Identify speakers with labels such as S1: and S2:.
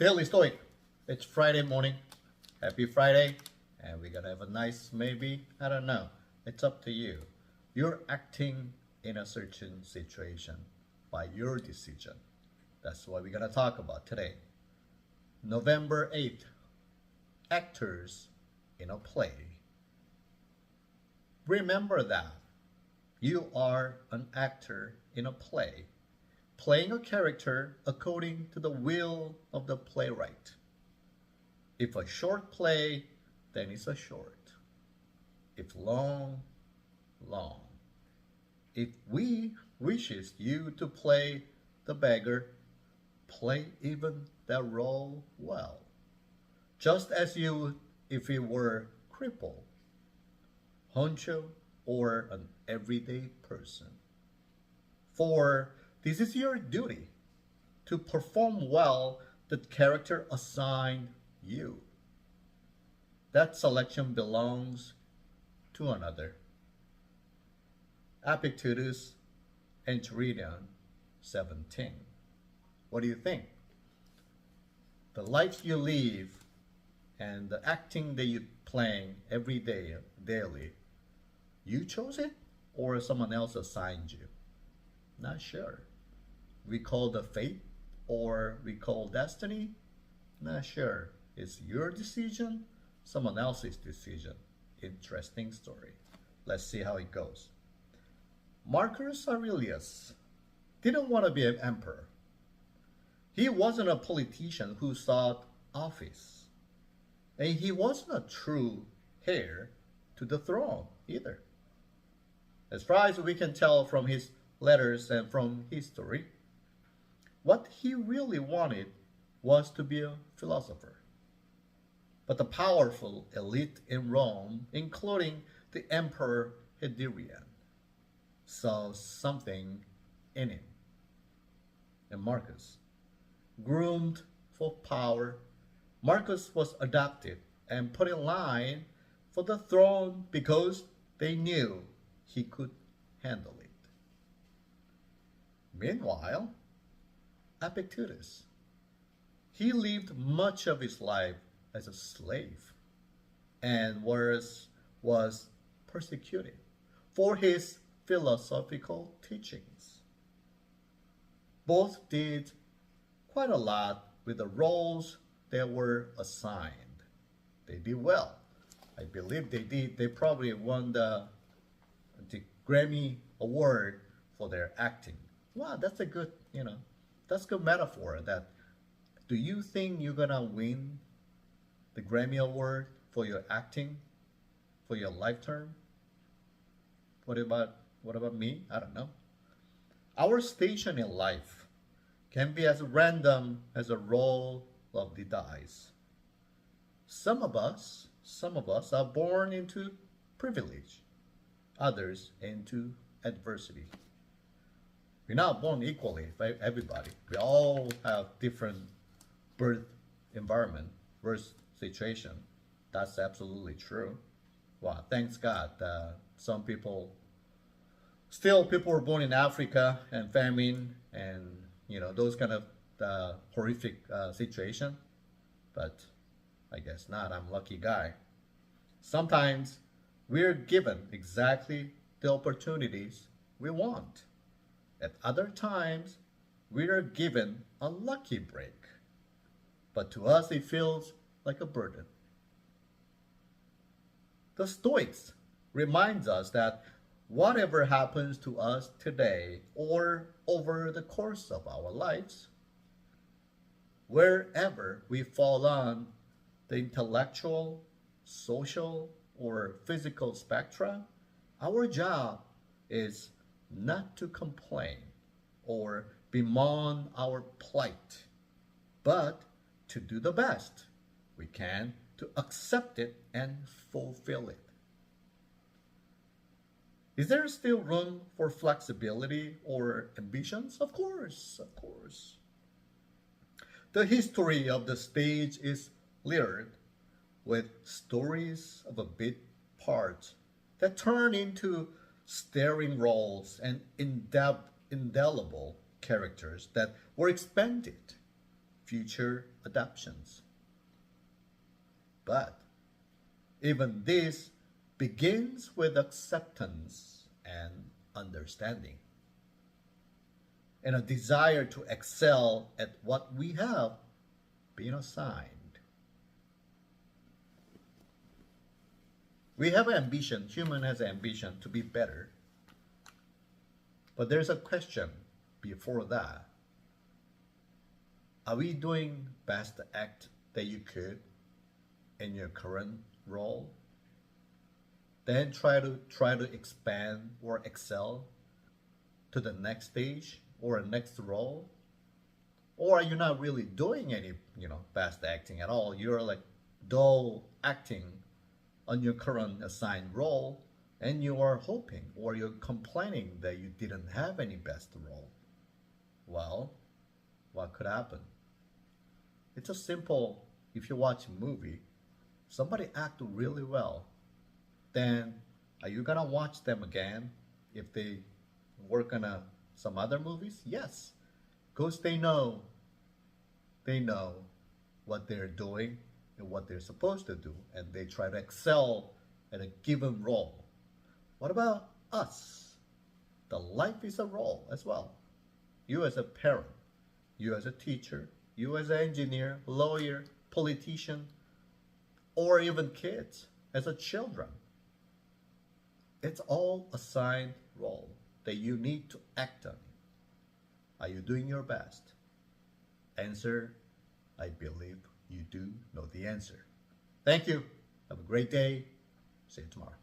S1: Daily Stoic. It's Friday morning. Happy Friday. And we're gonna have a nice maybe. I don't know. It's up to you. You're acting in a certain situation by your decision. That's what we're gonna talk about today. November 8th. Actors in a play. Remember that you are an actor in a play, playing a character according to the will of the playwright. If a short play, then it's a short. If long, long. If we wishes you to play the beggar, play even that role well. Just as you would if you were crippled, honcho, or an everyday person. For this is your duty to perform well the character assigned you. That selection belongs to another. Epictetus, Enchiridion 17. What do you think? The life you live and the acting that you're playing every day, daily, you chose it or someone else assigned you? Not sure. We call the fate or we call destiny? Not sure. It's your decision, someone else's decision. Interesting story. Let's see how it goes. Marcus Aurelius didn't want to be an emperor. He wasn't a politician who sought office. And he wasn't a true heir to the throne either. As far as we can tell from his letters and from history, what he really wanted was to be a philosopher. But the powerful elite in Rome, including the Emperor Hadrian, saw something in him. And Marcus, groomed for power, Marcus was adopted and put in line for the throne because they knew he could handle it. Meanwhile, Epictetus, he lived much of his life as a slave and was persecuted for his philosophical teachings. Both did quite a lot with the roles they were assigned. They did well. I believe they did. They probably won the Grammy Award for their acting. Wow, that's a good, that's a good metaphor. That do you think you're gonna win the Grammy Award for your acting for your lifetime? What about me? I don't know. Our station in life can be as random as a roll of the dice. Some of us are born into privilege, others into adversity. We're not born equally by everybody. We all have different birth environment, birth situation. That's absolutely true. Wow, thanks God. Some people, still people were born in Africa and famine and those kind of horrific situation. But I guess not. I'm a lucky guy. Sometimes we're given exactly the opportunities we want. At other times, we are given a lucky break. But to us, it feels like a burden. The Stoics reminds us that whatever happens to us today or over the course of our lives, wherever we fall on the intellectual, social, or physical spectra, our job is not to complain or bemoan our plight, but to do the best we can to accept it and fulfill it. Is there still room for flexibility or ambitions? Of course, of course. The history of the stage is littered with stories of a bit parts that turn into staring roles and indelible characters that were expanded, future adoptions. But even this begins with acceptance and understanding, and a desire to excel at what we have been assigned. We have ambition, human has ambition to be better. But there's a question before that. Are we doing best act that you could in your current role? Then try to expand or excel to the next stage or next role? Or are you not really doing any, best acting at all? You're like dull acting on your current assigned role, and you are hoping or you're complaining that you didn't have any best role. Well, what could happen? It's just simple. If you watch a movie, somebody act really well, then are you gonna watch them again if they work on some other movies? Yes, because they know what they're doing and what they're supposed to do, and they try to excel at a given role. What about us? The life is a role as well. You as a parent, you as a teacher, you as an engineer, lawyer, politician, or even kids as a children. It's all assigned role that you need to act on. Are you doing your best? Answer, I believe you do know the answer. Thank you. Have a great day. See you tomorrow.